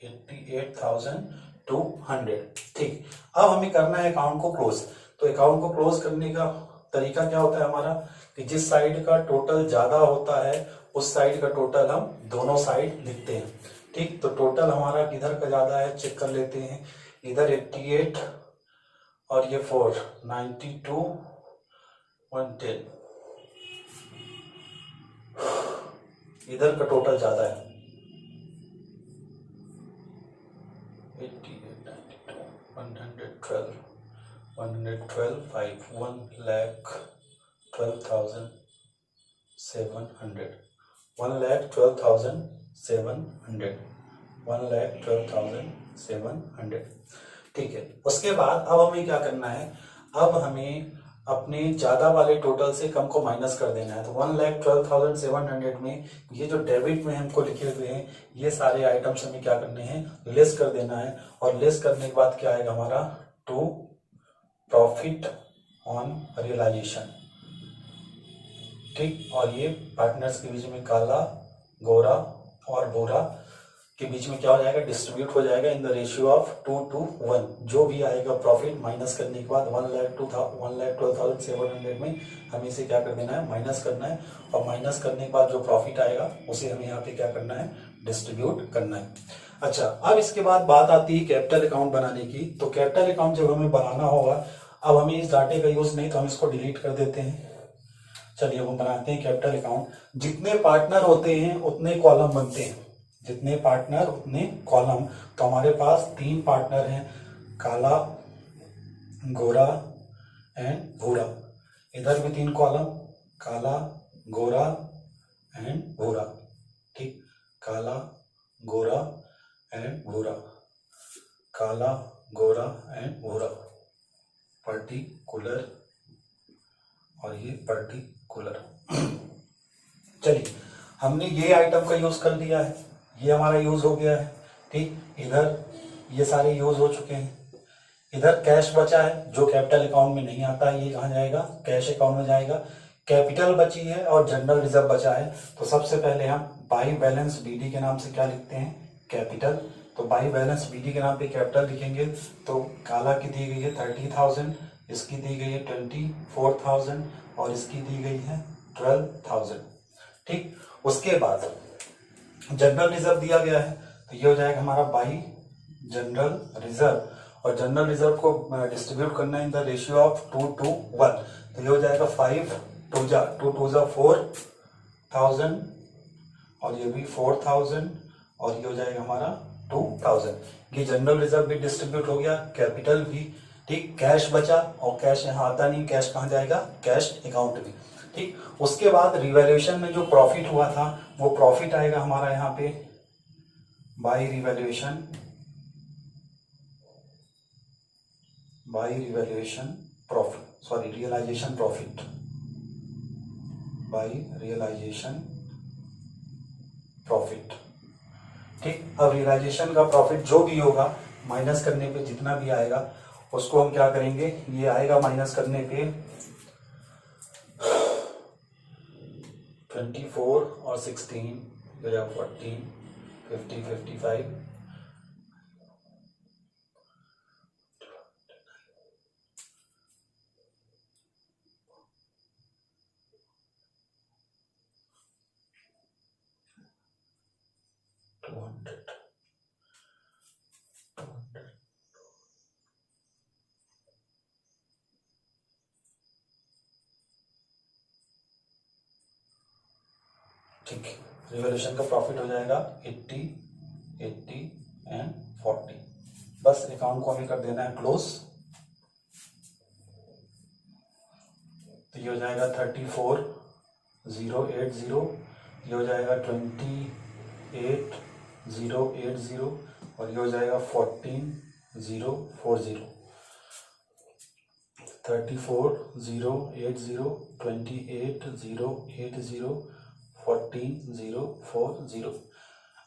88,200। ठीक, अब हमें करना है अकाउंट को क्लोज। तो अकाउंट को क्लोज करने का तरीका क्या होता है हमारा, कि जिस साइड का टोटल ज्यादा होता है उस साइड का टोटल हम दोनों साइड लिखते हैं। ठीक, तो टोटल हमारा किधर का ज्यादा है चेक कर लेते हैं। इधर 88 और ये 4, 92, 110, इधर का टोटल ज्यादा है 88, 92, 112, 112, 5, 1,12,700, 1,12,700, 1,12,700। ठीक है, उसके बाद अब हमें क्या करना है, अब हमें अपने ज्यादा वाले टोटल से कम को माइनस कर देना है। तो 1,12,700 में ये जो डेबिट में हमको लिखे हुए हैं ये सारे आइटम्स हमें क्या करने हैं, लेस कर देना है। और लेस करने के बाद क्या आएगा हमारा, टू प्रॉफिट ऑन रियलाइजेशन। ठीक, और ये पार्टनर्स के बीच में काला, गोरा और भूरा के बीच में क्या हो जाएगा, डिस्ट्रीब्यूट हो जाएगा इन द रेशियो ऑफ 2:1। जो भी आएगा प्रॉफिट माइनस करने के बाद 1,12,700 में हमें इसे क्या कर देना है, माइनस करना है। और माइनस करने के बाद जो प्रॉफिट आएगा उसे हमें यहाँ पे क्या करना है, डिस्ट्रीब्यूट करना है। अच्छा, अब इसके बाद बात आती है कैपिटल अकाउंट बनाने की। तो कैपिटल अकाउंट जब हमें बनाना होगा, अब हमें इस डाटे का यूज नहीं तो हम इसको डिलीट कर देते हैं। चलिए हम बनाते हैं कैपिटल अकाउंट। जितने पार्टनर होते हैं उतने कॉलम बनते हैं, जितने पार्टनर उतने कॉलम। तो हमारे पास 3 पार्टनर हैं, काला, गोरा एंड भूरा। इधर भी 3 कॉलम, काला, गोरा एंड भूरा। ठीक, काला, गोरा एंड भूरा, काला, गोरा एंड भूरा, पर्टिकुलर और ये पर्टिकुलर। चलिए हमने ये आइटम का यूज कर लिया है, ये हमारा यूज हो गया है। ठीक, इधर ये सारे यूज हो चुके हैं। इधर कैश बचा है जो कैपिटल अकाउंट में नहीं आता है, ये कहाँ जाएगा, कैश अकाउंट में जाएगा। कैपिटल बची है और जनरल रिजर्व बचा है। तो सबसे पहले हम बाई बैलेंस बीडी के नाम से क्या लिखते हैं, कैपिटल। तो बाई बैलेंस BD के नाम पे कैपिटल लिखेंगे तो काला की दी गई है 30,000, इसकी दी गई है 24,000 और इसकी दी गई है 12,000। ठीक, उसके बाद जनरल रिजर्व दिया गया है तो ये हो जाएगा हमारा बाई जनरल रिजर्व, और जनरल रिजर्व को डिस्ट्रीब्यूट करना इन द रेशियो ऑफ 2:1, तो ये हो जाएगा 5 2 जा 4,000 और ये भी 4,000 और ये हो जाएगा हमारा 2,000। ये जनरल रिजर्व भी डिस्ट्रीब्यूट हो गया, कैपिटल भी। ठीक, कैश बचा और कैश यहाँ आता नहीं, कैश कहाँ जाएगा, कैश अकाउंट भी। ठीक, उसके बाद रिवैल्यूएशन में जो प्रॉफिट हुआ था वो प्रॉफिट आएगा हमारा यहाँ पे by revaluation profit, sorry realisation profit, by realisation profit. ठीक, अब रियलाइजेशन का प्रॉफिट जो भी होगा माइनस करने पे जितना भी आएगा उसको हम क्या करेंगे, ये आएगा माइनस करने पे 24 और 16 या 14 50 55 200 ठीक है, रिवॉल्यूशन का प्रॉफिट हो जाएगा 80 एंड 40। बस अकाउंट को हमें कर देना है क्लोज, तो ये हो जाएगा 34,080, ये हो जाएगा 28,080 और ये हो जाएगा 14,040। 34,080, 28,080, 14,040।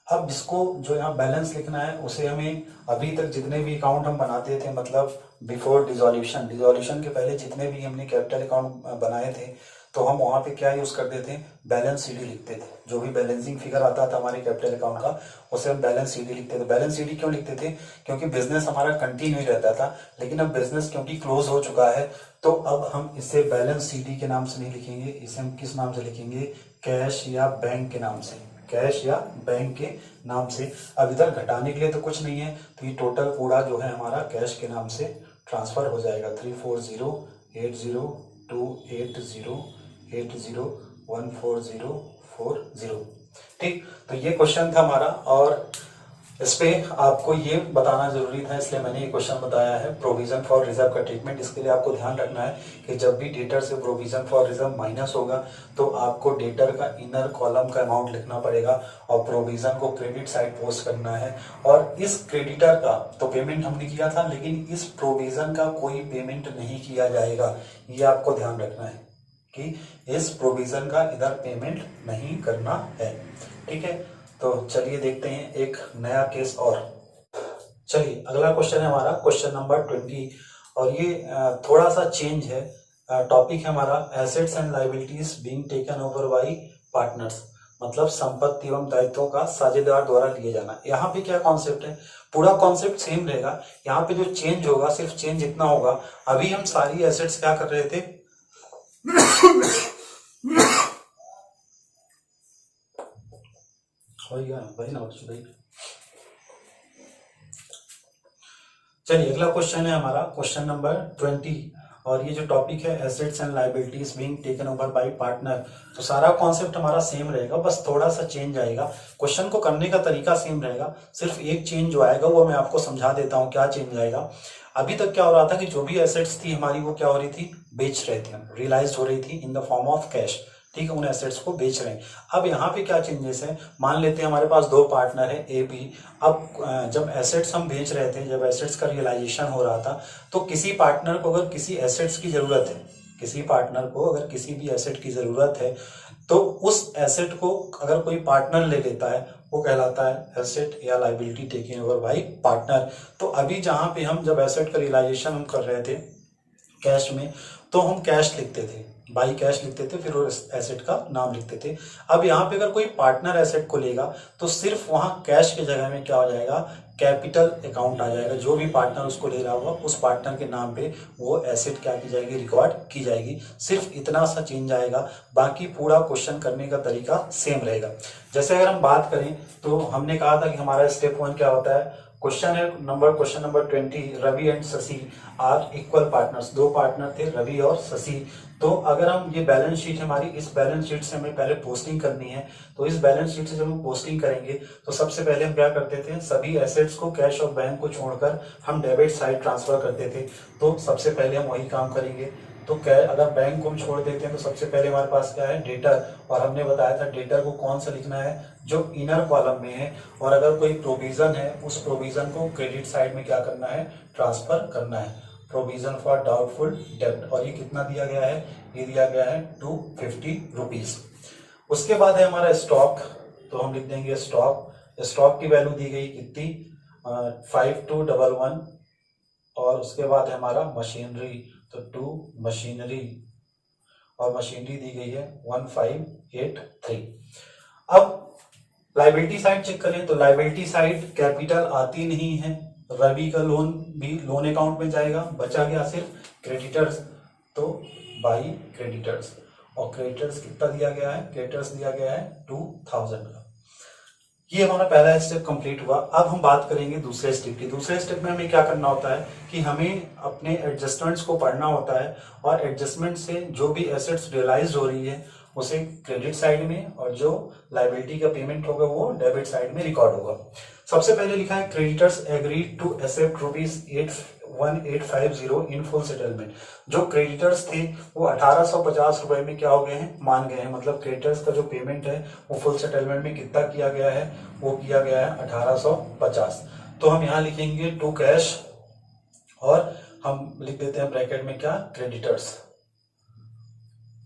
अब इसको जो यहाँ बैलेंस लिखना है उसे हमें अभी तक जितने भी अकाउंट हम बनाते थे, मतलब बिफोर डिसॉल्यूशन के पहले जितने भी हमने कैपिटल अकाउंट बनाए थे, तो हम वहाँ पे क्या यूज करते थे, बैलेंस CD लिखते थे। जो भी बैलेंसिंग फिगर आता था हमारे कैपिटल अकाउंट का उसे हम बैलेंस CD लिखते थे। बैलेंस CD क्यों लिखते थे, क्योंकि बिजनेस हमारा कंटिन्यू रहता था, लेकिन अब बिजनेस क्योंकि क्लोज हो चुका है तो अब हम इसे बैलेंस CD के नाम से नहीं लिखेंगे, इसे हम किस नाम से लिखेंगे, कैश या बैंक के नाम से, कैश या बैंक के नाम से। अब इधर घटाने के लिए तो कुछ नहीं है, तो ये टोटल पूरा जो है हमारा कैश के नाम से ट्रांसफर हो जाएगा। 3408028014040। ठीक, तो ये क्वेश्चन था हमारा और इस पे आपको ये बताना जरूरी था, इसलिए मैंने ये क्वेश्चन बताया है। प्रोविजन फॉर रिजर्व का ट्रीटमेंट, इसके लिए आपको ध्यान रखना है कि जब भी डेटर से प्रोविजन फॉर रिजर्व माइनस होगा तो आपको डेटर का इनर कॉलम का अमाउंट लिखना पड़ेगा और प्रोविजन को क्रेडिट साइड पोस्ट करना है। और इस क्रेडिटर का तो पेमेंट हमने किया था, लेकिन इस प्रोविजन का कोई पेमेंट नहीं किया जाएगा, ये आपको ध्यान रखना है कि इस प्रोविजन का इधर पेमेंट नहीं करना है। ठीक है, तो चलिए देखते हैं एक नया केस और। चलिए अगला क्वेश्चन है हमारा क्वेश्चन नंबर 20 और ये थोड़ा सा चेंज है। टॉपिक है हमारा assets and liabilities being taken over by partners, मतलब संपत्ति एवं दायित्वों का साझेदार द्वारा लिए जाना। यहाँ पे क्या कॉन्सेप्ट है, पूरा कॉन्सेप्ट सेम रहेगा। यहाँ पे जो चेंज होगा सिर्फ चेंज इतना होगा, अभी हम सारी एसेट्स क्या कर रहे थे चलिए अगला क्वेश्चन है हमारा क्वेश्चन नंबर 20 और ये जो टॉपिक है assets and liabilities being taken over by partner. तो सारा कॉन्सेप्ट हमारा सेम रहेगा, बस थोड़ा सा चेंज आएगा। क्वेश्चन को करने का तरीका सेम रहेगा, सिर्फ एक चेंज जो आएगा वो मैं आपको समझा देता हूँ क्या चेंज आएगा। अभी तक क्या हो रहा था कि जो भी एसेट्स थी हमारी वो क्या हो रही थी, बेच रहे थे, रियलाइज हो रही थी in the form of cash. ठीक है, उन एसेट्स को बेच रहे हैं। अब यहाँ पे क्या चेंजेस है, मान लेते हैं हमारे पास दो पार्टनर है ए बी। अब जब एसेट्स हम बेच रहे थे, जब एसेट्स का रियलाइजेशन हो रहा था, तो किसी पार्टनर को अगर किसी एसेट्स की जरूरत है, किसी पार्टनर को अगर किसी भी एसेट की जरूरत है, तो उस एसेट को अगर कोई पार्टनर ले लेता है वो कहलाता है एसेट या liability taken over by partner. तो अभी जहाँ पे हम जब एसेट का रियलाइजेशन हम कर रहे थे कैश में, तो हम कैश लिखते थे, बाई कैश लिखते थे, फिर उस एसेट का नाम लिखते थे। अब यहाँ पे अगर कोई पार्टनर एसेट को लेगा तो सिर्फ वहाँ कैश के जगह में क्या हो जाएगा, कैपिटल अकाउंट आ जाएगा। जो भी पार्टनर उसको ले रहा होगा उस पार्टनर के नाम पे वो एसेट क्या की जाएगी, रिकॉर्ड की जाएगी। सिर्फ इतना सा चेंज आएगा, बाकी पूरा क्वेश्चन करने का तरीका सेम रहेगा। जैसे अगर हम बात करें तो हमने कहा था कि हमारा स्टेप 1 क्या होता है, question number 20, Ravi and Shashi are equal partners. दो पार्टनर थे, रवि और शशि। तो अगर हम ये बैलेंस शीट है हमारी, इस बैलेंस शीट से हमें पहले पोस्टिंग करनी है। तो इस बैलेंस शीट से जब हम पोस्टिंग करेंगे तो सबसे पहले हम क्या करते थे, सभी एसेट्स को, कैश और बैंक को छोड़कर हम डेबिट साइड ट्रांसफर करते थे। तो सबसे पहले हम वही काम करेंगे। तो अगर बैंक को हम छोड़ देते हैं तो सबसे पहले हमारे पास क्या है, डेटर। और हमने बताया था डेटर को कौन सा लिखना है, जो इनर कॉलम में है। और अगर कोई प्रोविजन है उस प्रोविजन को क्रेडिट साइड में क्या करना है, ट्रांसफर करना है। प्रोविजन फॉर डाउटफुल डेब्ट, और ये कितना दिया गया है, ये दिया गया है 250 रुपीज। उसके बाद है हमारा स्टॉक, तो हम लिख देंगे स्टॉक। स्टॉक की वैल्यू दी गई कितनी, 5211। और उसके बाद है हमारा मशीनरी, तो 2 मशीनरी, और मशीनरी दी गई है 1583। अब लाइबिलिटी साइड चेक करें तो लाइबिलिटी साइड कैपिटल आती नहीं है। रवि का लोन भी लोन अकाउंट में जाएगा, बचा गया सिर्फ क्रेडिटर्स, तो बाई क्रेडिटर्स। और क्रेडिटर्स कितना दिया गया है, क्रेडिटर्स दिया गया है 2000 का। ये हमारा पहला स्टेप कंप्लीट हुआ। अब हम बात करेंगे दूसरे स्टेप की। दूसरे स्टेप में हमें क्या करना होता है कि हमें अपने एडजस्टमेंट्स को पढ़ना होता है, और एडजस्टमेंट से जो भी एसेट्स रियलाइज हो रही है उसे क्रेडिट साइड में, और जो लाइबिलिटी का पेमेंट होगा वो डेबिट साइड में रिकॉर्ड होगा। सबसे पहले लिखा है creditors agreed to accept ₹1850 in full settlement. जो क्रेडिटर्स थे वो 1850 रुपए में क्या हो गए हैं, मान गए हैं। मतलब क्रेडिटर्स का जो पेमेंट है वो फुल सेटलमेंट में कितना किया गया है, वो किया गया है 1850। तो हम यहाँ लिखेंगे टू कैश, और हम लिख देते हैं ब्रैकेट में क्या, क्रेडिटर्स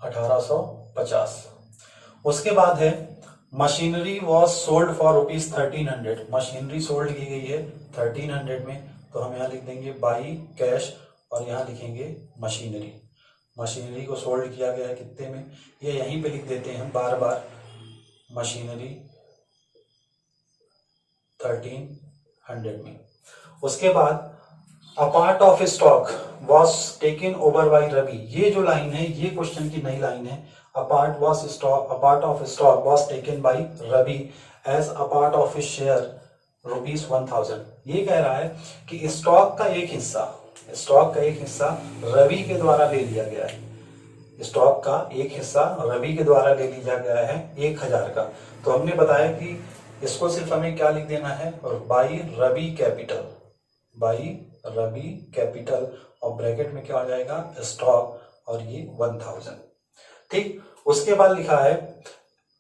1850। उसके बाद है machinery was sold for ₹1300। Machinery sold की गई है 1300 में, तो हम यहाँ लिख देंगे बाई कैश, और यहाँ लिखेंगे मशीनरी। मशीनरी को सोल्ड किया गया है कितने में, ये यहीं पे लिख देते हैं हम बार बार, मशीनरी 1300 में। उसके बाद a part of stock was taken over by Ravi. ये जो लाइन है ये क्वेश्चन की नई लाइन है। A part of stock was taken by Ravi as a part of his share ₹1000। ये कह रहा है कि स्टॉक का एक हिस्सा रवि के द्वारा ले लिया गया है। स्टॉक का एक हिस्सा रवि के द्वारा ले लिया गया है 1000 का। तो हमने बताया कि इसको सिर्फ हमें क्या लिख देना है, बाई रवि कैपिटल, और ब्रैकेट में क्या हो जाएगा, स्टॉक, और ये 1000। ठीक। उसके बाद लिखा है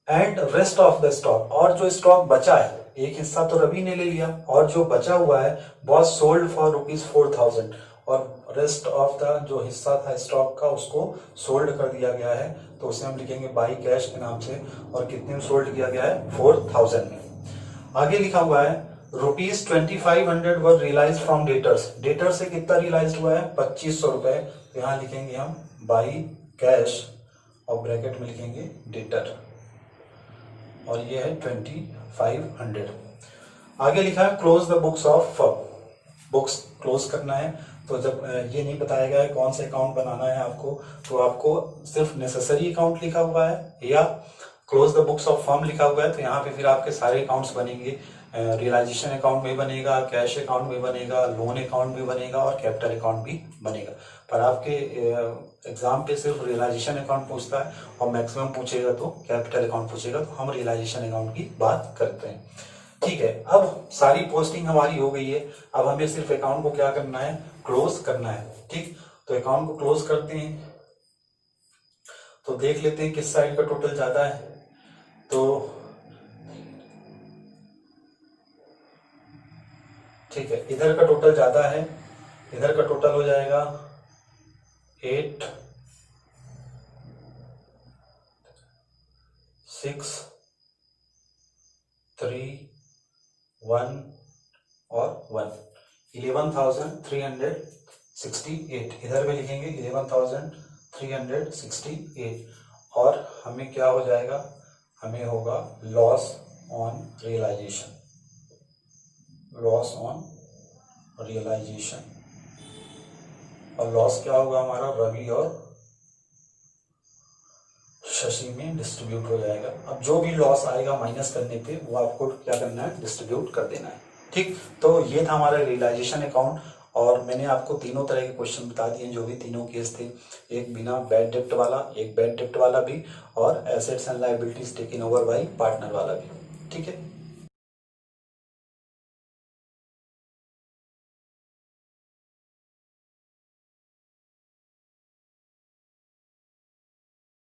and rest of the stock, और जो स्टॉक बचा है, एक हिस्सा तो रवि ने ले लिया, और जो बचा हुआ है वॉज सोल्ड फॉर ₹4000, और रेस्ट ऑफ द जो हिस्सा था स्टॉक का उसको सोल्ड कर दिया गया है। तो उसे हम लिखेंगे बाई कैश के नाम से, और कितने में सोल्ड किया गया है, 4000 में। आगे लिखा हुआ है ₹2500 वर रियलाइज फ्रॉम डेटर्स। डेटर से कितना रियलाइज हुआ है, 2500 रुपए। तो यहाँ लिखेंगे हम बाई कैश, और ब्रैकेट में लिखेंगे डेटर, और ये है 2500। आगे लिखा है close the books of firm. Books close करना है, तो जब ये नहीं बताया गया है कौन सा अकाउंट बनाना है आपको, तो आपको सिर्फ नेसेसरी अकाउंट लिखा हुआ है या close the books of firm लिखा हुआ है, तो यहाँ पे फिर आपके सारे अकाउंट्स बनेंगे। रियलाइजेशन अकाउंट भी बनेगा, कैश अकाउंट भी बनेगा, लोन अकाउंट भी बनेगा, और कैपिटल अकाउंट भी बनेगा। पर आपके एग्जाम पे सिर्फ रियलाइजेशन अकाउंट पूछता है, और मैक्सिमम पूछेगा तो कैपिटल अकाउंट पूछेगा। तो हम रियलाइजेशन अकाउंट की बात करते हैं। ठीक है, अब सारी पोस्टिंग हमारी हो गई है। अब हमें सिर्फ अकाउंट को क्या करना है, क्लोज करना है। ठीक, तो अकाउंट को क्लोज करते हैं। तो देख लेते हैं किस साइड का टोटल ज्यादा है। तो ठीक है, इधर का टोटल ज्यादा है, इधर का टोटल हो जाएगा 8 6 3 1 और 1, 11,368। इधर में लिखेंगे 11,368। 368 और हमें क्या हो जाएगा, हमें होगा loss on realisation, loss on realisation. और लॉस क्या होगा हमारा, रवि और शशि में डिस्ट्रीब्यूट हो जाएगा। अब जो भी लॉस आएगा माइनस करने पे वो आपको क्या करना है, डिस्ट्रीब्यूट कर देना है। ठीक, तो ये था हमारा रियलाइजेशन अकाउंट और मैंने आपको तीनों तरह के क्वेश्चन बता दिए, जो भी तीनों केस थे, एक बिना बैड डेप्ट वाला, एक बैड डेप्ट वाला भी, और assets and liabilities taken over by partner वाला भी। ठीक है।